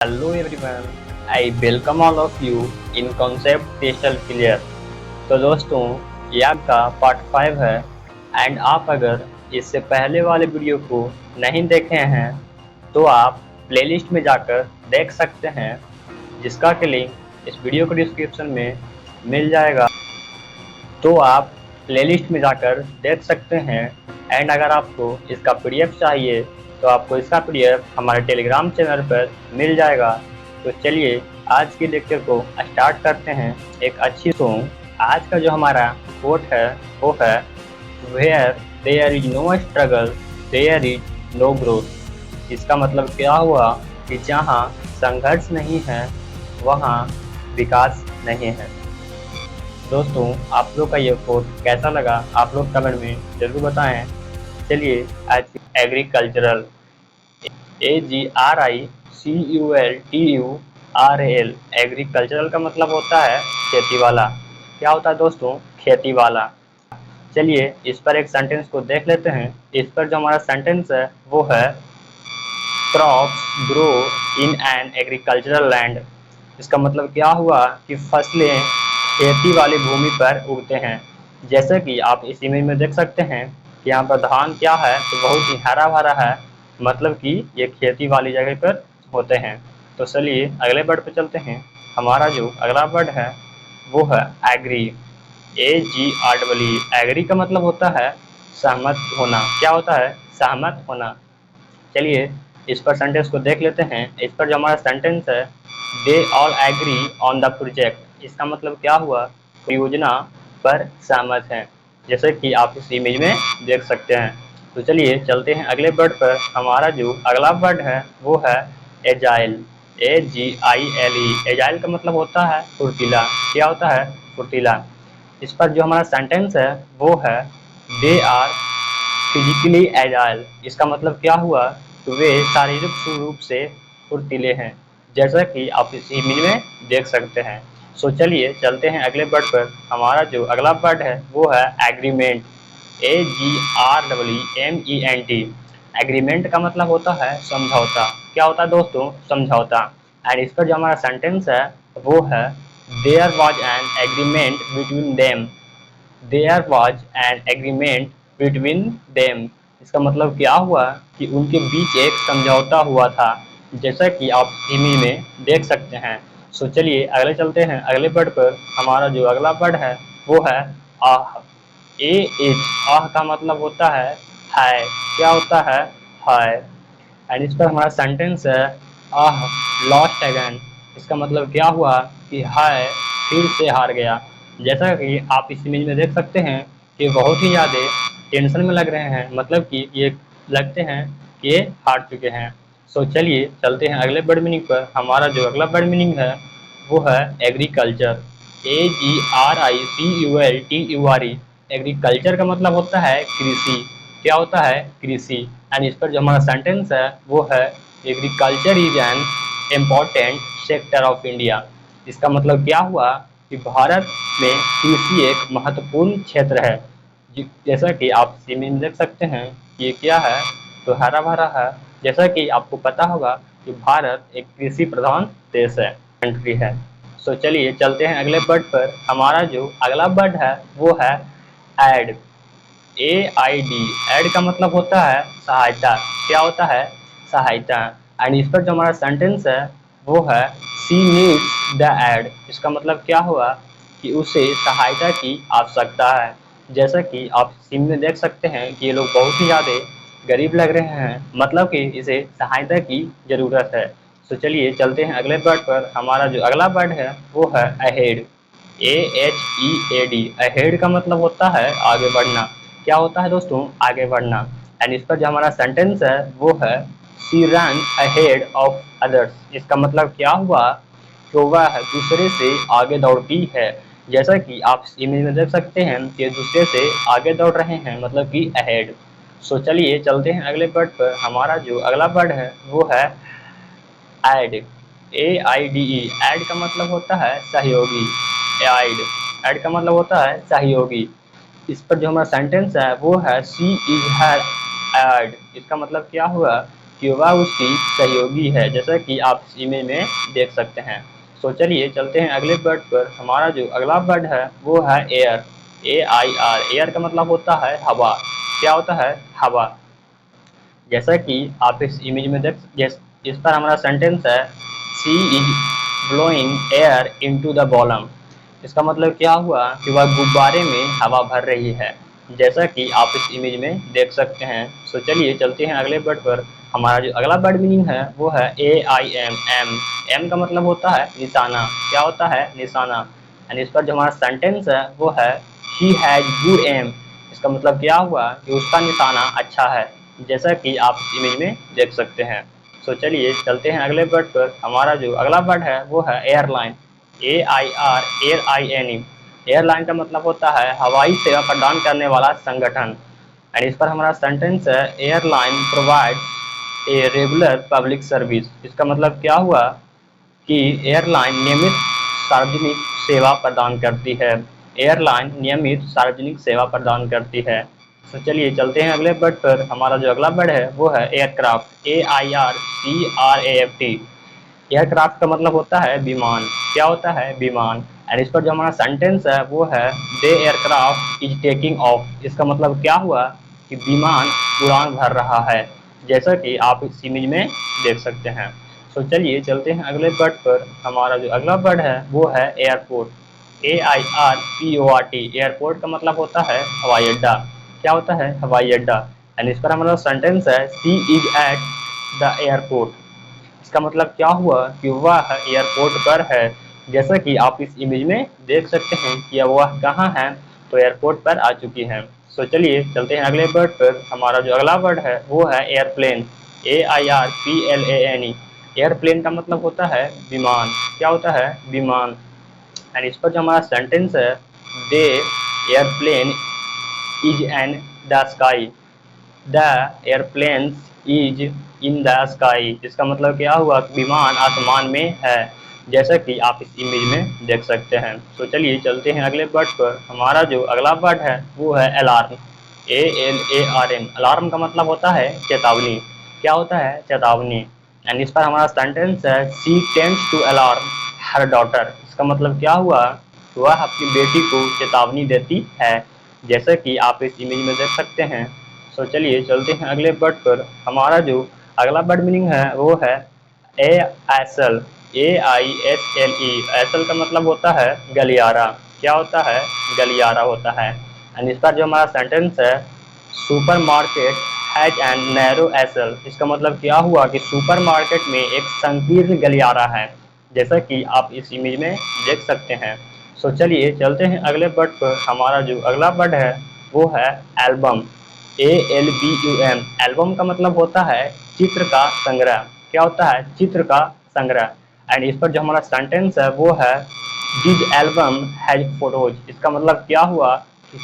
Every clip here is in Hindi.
Hello everyone, I welcome all of you in Concept Crystal Clear। तो दोस्तों, ये आपका पार्ट 5 है एंड आप अगर इससे पहले वाले वीडियो को नहीं देखे हैं तो आप प्लेलिस्ट में जाकर देख सकते हैं, जिसका कि लिंक इस वीडियो के डिस्क्रिप्शन में मिल जाएगा। तो आप प्लेलिस्ट में जाकर देख सकते हैं एंड अगर आपको इसका पीडीएफ चाहिए तो आपको इसका पीडीएफ हमारे टेलीग्राम चैनल पर मिल जाएगा। तो चलिए आज की लेक्चर को स्टार्ट करते हैं एक अच्छी सॉन्ग। आज का जो हमारा कोट है वो है where there is no struggle there is no growth. इसका मतलब क्या हुआ कि जहाँ संघर्ष नहीं है वहाँ विकास नहीं है। दोस्तों, आप लोग का ये कोट कैसा लगा आप लोग कमेंट में जरूर बताएं। चलिए आज एग्रीकल्चरल AGRICULTURAL एग्रीकल्चरल का मतलब होता है खेती वाला। क्या होता है दोस्तों? खेती वाला। चलिए इस पर एक सेंटेंस को देख लेते हैं। इस पर जो हमारा सेंटेंस है वो है crops grow in an agricultural land. इसका मतलब क्या हुआ कि फसलें खेती वाली भूमि पर उगते हैं। जैसे कि आप इस इमेज में देख सकते हैं कि यहाँ पर धान क्या है तो बहुत ही हरा भरा है, मतलब कि ये खेती वाली जगह पर होते हैं। तो चलिए अगले वर्ड पे चलते हैं। हमारा जो अगला वर्ड है वो है एग्री। AGREE। एग्री का मतलब होता है सहमत होना। क्या होता है? सहमत होना। चलिए इस पर सेंटेंस को देख लेते हैं। इस पर जो हमारा सेंटेंस है they all agree on the project. इसका मतलब क्या हुआ? परियोजना पर सहमत हैं, जैसे कि आप इस इमेज में देख सकते हैं। तो चलिए चलते हैं अगले वर्ड पर। हमारा जो अगला वर्ड है वो है एजाइल। AGILE। एजाइल का मतलब होता है फुर्तीला। क्या होता है? फुर्तीला। इस पर जो हमारा सेंटेंस है वो है दे आर फिजिकली एजाइल। इसका मतलब क्या हुआ? तो वे शारीरिक रूप से फुर्तीले हैं, जैसा कि आप इस इमेज में देख सकते हैं। सो चलिए चलते हैं अगले वर्ड पर। हमारा जो अगला वर्ड है वो है एग्रीमेंट। AGREEMENT। एग्रीमेंट का मतलब होता है समझौता। क्या होता है दोस्तों? समझौता। एंड इस पर जो हमारा सेंटेंस है वो है there was an agreement between them. There was an agreement between them. इसका मतलब क्या हुआ कि उनके बीच एक समझौता हुआ था, जैसा कि आप इमेज में देख सकते हैं। सो चलिए अगले चलते हैं अगले वर्ड पर। हमारा जो अगला वर्ड है वो है आह। AH। आह का मतलब होता है हाय। क्या होता है? हाय। एंड इस पर हमारा सेंटेंस है आह लॉस्ट अगेन। इसका मतलब क्या हुआ कि हाय फिर से हार गया। जैसा कि आप इस इमेज में देख सकते हैं कि बहुत ही ज़्यादा टेंशन में लग रहे हैं, मतलब कि ये लगते हैं कि ये हार चुके हैं। सो चलिए चलते हैं अगले वर्ड मीनिंग पर। हमारा जो अगला वर्ड मीनिंग है वो है एग्रीकल्चर। AGRICULTURE। एग्रीकल्चर का मतलब होता है कृषि। क्या होता है? कृषि। एंड इस पर जो हमारा सेंटेंस है वो है agriculture is an important sector of India. इसका मतलब क्या हुआ कि भारत में कृषि एक महत्वपूर्ण क्षेत्र है। जैसा कि आप इमेज में देख सकते हैं कि ये क्या है तो हरा भरा है। जैसा कि आपको पता होगा कि भारत एक कृषि प्रधान देश है, कंट्री है। सो चलिए चलते हैं अगले वर्ड पर। हमारा जो अगला वर्ड है वो है एड। AID। एड का मतलब होता है सहायता। क्या होता है? सहायता। एंड इस पर जो हमारा सेंटेंस है वो है शी नीड्स द एड। इसका मतलब क्या हुआ कि उसे सहायता की आवश्यकता है। जैसा कि आप सीन में देख सकते हैं कि ये लोग बहुत ही ज़्यादा गरीब लग रहे हैं, मतलब कि इसे सहायता की ज़रूरत है। तो चलिए चलते हैं अगले वर्ड पर। हमारा जो अगला वर्ड है वो है अहेड। AHEAD। अहेड का मतलब होता है आगे बढ़ना। क्या होता है दोस्तों? आगे बढ़ना। एंड इस पर जो हमारा सेंटेंस है वो है she run ahead of others. इसका मतलब क्या हुआ तो वह दूसरे से आगे दौड़ती है। जैसा कि आप इमेज में देख सकते हैं कि दूसरे से आगे दौड़ रहे हैं, मतलब कि अहेड। सो चलिए चलते हैं अगले वर्ड पर। हमारा जो अगला वर्ड है वो है ऐड। AIDE। ऐड का मतलब होता है सहयोगी। ऐड। ऐड का मतलब होता है सहयोगी। इस पर जो हमारा सेंटेंस है वो है शी इज हर ऐड। इसका मतलब क्या हुआ कि वह उसकी सहयोगी है, जैसा कि आप इस इमेज में देख सकते हैं। तो चलिए चलते हैं अगले वर्ड पर। हमारा जो अगला वर्ड है वो है एयर, AIR। एयर का मतलब होता है हवा। क्या होता है? हवा। जैसा कि आप इस इमेज में इस पर हमारा सेंटेंस है she is blowing air into the balloon. इसका मतलब क्या हुआ कि वह गुब्बारे में हवा भर रही है, जैसा कि आप इस इमेज में देख सकते हैं। तो चलिए चलते हैं अगले वर्ड पर। हमारा जो अगला वर्ड मीनिंग है वो है AIM। एम का मतलब होता है निशाना। क्या होता है? निशाना। एंड इस पर जो हमारा सेंटेंस है वो है शी हैज गुड एम। इसका मतलब क्या हुआ कि उसका निशाना अच्छा है, जैसा कि आप इस इमेज में देख सकते हैं। तो चलिए चलते हैं अगले वर्ड पर। हमारा जो अगला वर्ड है वो है एयरलाइन, AIR, AIRLINE। एयरलाइन का मतलब होता है हवाई सेवा प्रदान करने वाला संगठन। एंड इस पर हमारा सेंटेंस है airline provides a regular public service. इसका मतलब क्या हुआ कि एयरलाइन नियमित सार्वजनिक सेवा प्रदान करती है। एयरलाइन नियमित सार्वजनिक सेवा प्रदान करती है। तो चलिए चलते हैं अगले वर्ड पर। हमारा जो अगला वर्ड है वो है एयरक्राफ्ट, AIRCRAFT। एयरक्राफ्ट का मतलब होता है विमान। क्या होता है? विमान। एंड इस पर जो हमारा सेंटेंस है वो है the aircraft is taking of. इसका मतलब क्या हुआ कि विमान उड़ान भर रहा है, जैसा कि आप इस इमेज में देख सकते हैं। तो चलिए चलते हैं अगले वर्ड पर। हमारा जो अगला वर्ड है वो है एयरपोर्ट, AIRPORT। एयरपोर्ट का मतलब होता है हवाई अड्डा। क्या होता है? हवाई अड्डा। एंड इस पर हमारा सेंटेंस है सी इज एट द एयरपोर्ट। इसका मतलब क्या हुआ कि वह एयरपोर्ट पर है, जैसा कि आप इस इमेज में देख सकते हैं कि वह कहाँ है, तो एयरपोर्ट पर आ चुकी है। तो चलिए चलते हैं अगले वर्ड पर। हमारा जो अगला वर्ड है वो है एयरप्लेन, AIRPLANE। एयरप्लेन का मतलब होता है विमान। क्या होता है? विमान। एंड इस पर जो हमारा सेंटेंस है the airplane is in the sky. The airplanes is in the sky. इसका मतलब क्या हुआ? विमान आसमान में है, जैसा कि आप इस इमेज में देख सकते हैं। तो चलिए चलते हैं अगले वर्ड पर। हमारा जो अगला वर्ड है वो है अलार्म, ALARM। अलार्म का मतलब होता है चेतावनी। क्या होता है? चेतावनी। एंड इस पर हमारा सेंटेंस है she tends to alarm her daughter. इसका मतलब क्या हुआ? वह अपनी बेटी को चेतावनी देती है, जैसा कि आप इस इमेज में देख सकते हैं। तो चलिए चलते हैं अगले वर्ड पर। हमारा जो अगला वर्ड मीनिंग है वो है एसल, AISLE। एसल का मतलब होता है गलियारा। क्या होता है? गलियारा होता है। एंड इस पर जो हमारा सेंटेंस है super market has an narrow acyl. इसका मतलब क्या हुआ कि सुपर मार्केट में एक संकीर्ण गलियारा है, जैसा कि आप इस इमेज में देख सकते हैं। तो चलिए चलते हैं अगले वर्ड पर। हमारा जो अगला वर्ड है वो है एल्बम, ALBUM। एल्बम का मतलब होता है चित्र का संग्रह। क्या होता है? चित्र का संग्रह। एंड इस पर जो हमारा सेंटेंस है वो है दिस एल्बम हैज फोटोज। इसका मतलब क्या हुआ कि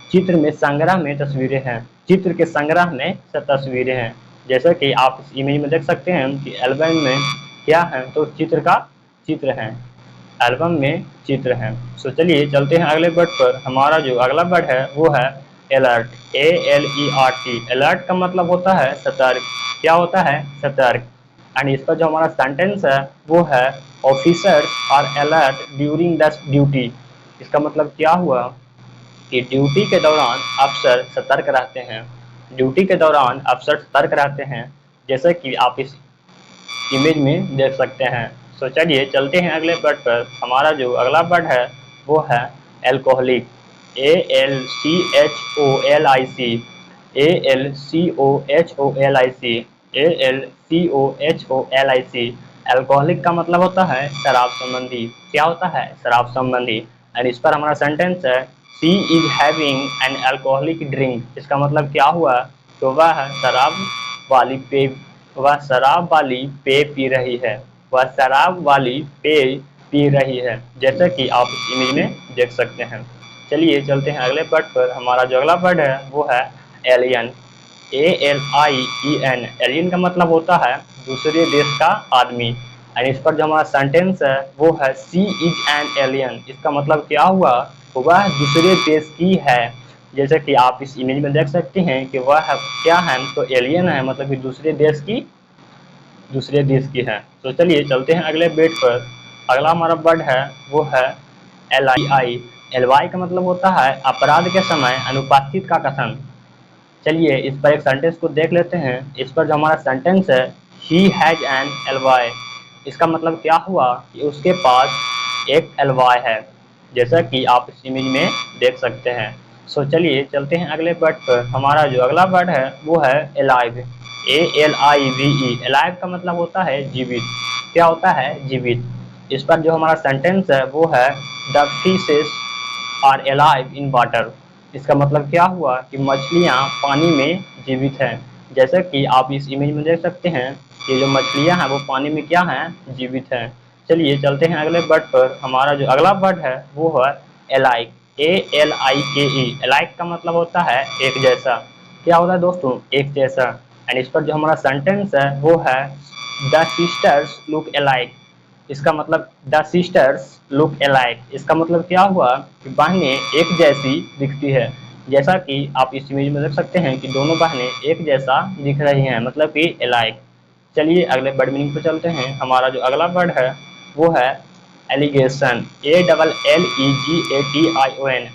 चित्र में संग्रह में तस्वीरें हैं। चित्र के संग्रह में तस्वीरें हैं, जैसा कि आप इस इमेज में देख सकते हैं कि एल्बम में क्या है, तो चित्र का चित्र है। एल्बम में चित्र हैं। सो चलिए चलते हैं अगले वर्ड पर। हमारा जो अगला वर्ड है वो है अलर्ट, ALERT। अलर्ट का मतलब होता है सतर्क। क्या होता है? सतर्क। एंड इसका जो हमारा सेंटेंस है वो है officers are alert during the duty. इसका मतलब क्या हुआ कि ड्यूटी के दौरान अफसर सतर्क रहते हैं। ड्यूटी के दौरान अफसर सतर्क रहते हैं, जैसे कि आप इस इमेज में देख सकते हैं। सो चलिए चलते हैं अगले वर्ड पर। हमारा जो अगला वर्ड है वो है alcoholic, ALCHOLIC, ALCOHOLIC, ALCOHOLIC। Alcoholic का मतलब होता है शराब संबंधी। क्या होता है? शराब संबंधी। एंड इस पर हमारा सेंटेंस है she is having an alcoholic drink. इसका मतलब क्या हुआ? तो वह शराब वाली पेय पी रही है। वह शराब वाली पेय पी रही है, जैसा कि आप इस इमेज में देख सकते हैं। चलिए चलते हैं अगले वर्ड पर। हमारा जो अगला वर्ड है वो है एलियन, ALIEN। एलियन का मतलब होता है दूसरे देश का आदमी। एंड इस पर जो हमारा सेंटेंस है वो है शी इज एन एलियन। इसका मतलब क्या हुआ? वह दूसरे देश की है, जैसे कि आप इस इमेज में देख सकते हैं कि वह क्या है, तो एलियन है, मतलब कि दूसरे देश की है। तो चलिए चलते हैं अगले बेट पर। अगला हमारा वर्ड है वो है एल आई। एल वाई का मतलब होता है अपराध के समय अनुपस्थित का कथन। चलिए इस पर एक सेंटेंस को देख लेते हैं। इस पर जो हमारा सेंटेंस है, he has an ally, इसका मतलब क्या हुआ कि उसके पास एक एल वाई है, जैसा कि आप इस इमेज में देख सकते हैं। सो चलिए चलते हैं अगले वर्ड पर। हमारा जो अगला वर्ड है वो है एलाइव। ALIVE। एलाइव का मतलब होता है जीवित। क्या होता है? जीवित। इस पर जो हमारा सेंटेंस है वो है the fishes are alive in water. इसका मतलब क्या हुआ कि मछलियाँ पानी में जीवित हैं। जैसे कि आप इस इमेज में देख सकते हैं कि जो मछलियाँ हैं वो पानी में क्या हैं? जीवित हैं। चलिए चलते हैं अगले वर्ड पर। हमारा जो अगला वर्ड है वो है एलाइक। ALIKE। एलाइक का मतलब होता है एक जैसा। क्या होता है दोस्तों? एक जैसा। एंड इस पर जो हमारा सेंटेंस है वो है द सिस्टर्स लुक एलाइक। इसका मतलब द सिस्टर्स लुक एलाइक, इसका मतलब क्या हुआ कि बहनें एक जैसी दिखती है। जैसा कि आप इस इमेज में देख सकते हैं कि दोनों बहनें एक जैसा दिख रही हैं, मतलब कि एलाइक। चलिए अगले वर्ड मीनिंग पे चलते हैं। हमारा जो अगला वर्ड है वो है एलिगेशन। ALLEGATION।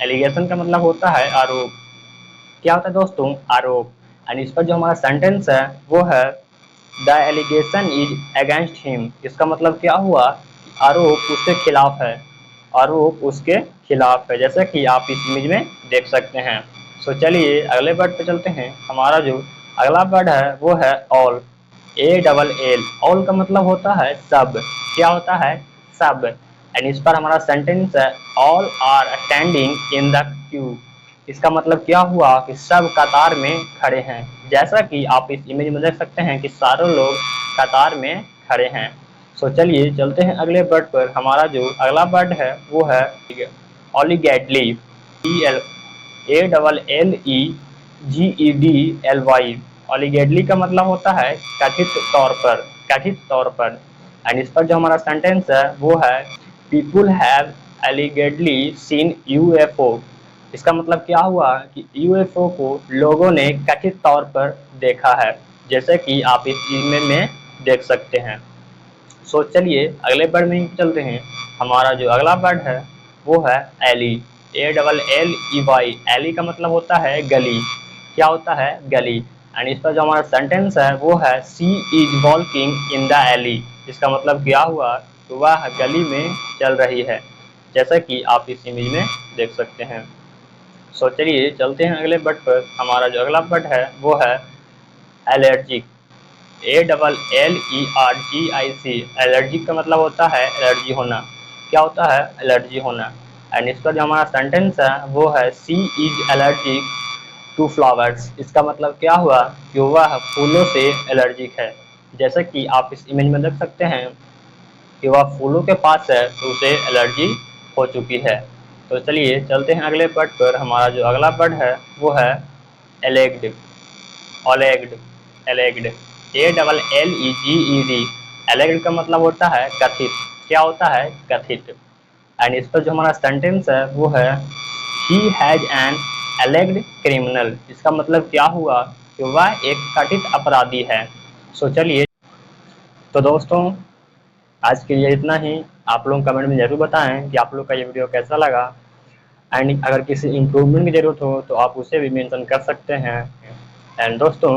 एलिगेशन का मतलब होता है आरोप। क्या होता है दोस्तों? आरोप। एंड इस पर जो हमारा सेंटेंस है वो है the allegation is against him. इसका मतलब क्या हुआ? आरोप उसके खिलाफ है। आरोप उसके खिलाफ है, जैसा कि आप इस इमेज में देख सकते हैं। सो चलिए अगले वर्ड पे चलते हैं। हमारा जो अगला वर्ड है वो है ऑल। ALL। ऑल का मतलब होता है सब। क्या होता है? सब। एंड इस पर हमारा सेंटेंस है all are standing in the queue. इसका मतलब क्या हुआ कि सब कतार में खड़े हैं। जैसा कि आप इस इमेज में देख सकते हैं कि सारे लोग कतार में खड़े हैं। सो चलिए चलते हैं अगले वर्ड पर। हमारा जो अगला वर्ड है वो है ऑलिगैडली। ALLEGEDLY। ऑलिगैडली का मतलब होता है कथित तौर पर। कथित तौर पर। एंड इस पर जो हमारा सेंटेंस है वो है people have allegedly seen UFO। इसका मतलब क्या हुआ कि यूएफओ को लोगों ने कथित तौर पर देखा है, जैसे कि आप इस इमेज में देख सकते हैं। सो चलिए अगले वर्ड में चलते हैं। हमारा जो अगला वर्ड है वो है एली। ALLEY। एली का मतलब होता है गली। क्या होता है? गली। एंड इस पर जो हमारा सेंटेंस है वो है she is walking in the alley. इसका मतलब क्या हुआ तो वह गली में चल रही है, जैसा कि आप इस इमेज में देख सकते हैं। सो चलिए चलते हैं अगले वर्ड पर। हमारा जो अगला वर्ड है वो है एलर्जिक। ALLERGIC। एलर्जिक का मतलब होता है एलर्जी होना। क्या होता है? एलर्जी होना। एंड इस पर जो हमारा सेंटेंस है वो है she is allergic to flowers. इसका मतलब क्या हुआ कि वह फूलों से एलर्जिक है, जैसे कि आप इस इमेज में देख सकते हैं कि वह फूलों के पास है तो उसे एलर्जी हो चुकी है। तो चलिए चलते हैं अगले वर्ड पर। हमारा जो अगला वर्ड है वो है एलेग्ड। ओलेग्ड। एलेग्ड। ALLEGED। एलेग्ड का मतलब होता है कथित। क्या होता है? कथित। एंड इस पर जो हमारा सेंटेंस है वो है ही हैज एन एलेग्ड क्रिमिनल। इसका मतलब क्या हुआ कि वह एक कथित अपराधी है। सो चलिए, तो दोस्तों आज के लिए इतना ही। आप लोग कमेंट में ज़रूर बताएं कि आप लोग का ये वीडियो कैसा लगा। एंड अगर किसी इम्प्रूवमेंट की ज़रूरत हो तो आप उसे भी मेंशन कर सकते हैं। एंड दोस्तों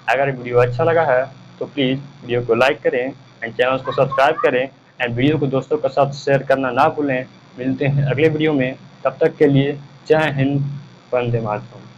अगर वीडियो अच्छा लगा है तो प्लीज़ वीडियो को लाइक करें एंड चैनल को सब्सक्राइब करें एंड वीडियो को दोस्तों के साथ शेयर करना ना भूलें। मिलते हैं अगले वीडियो में, तब तक के लिए जय हिंद, वंदे मातरम।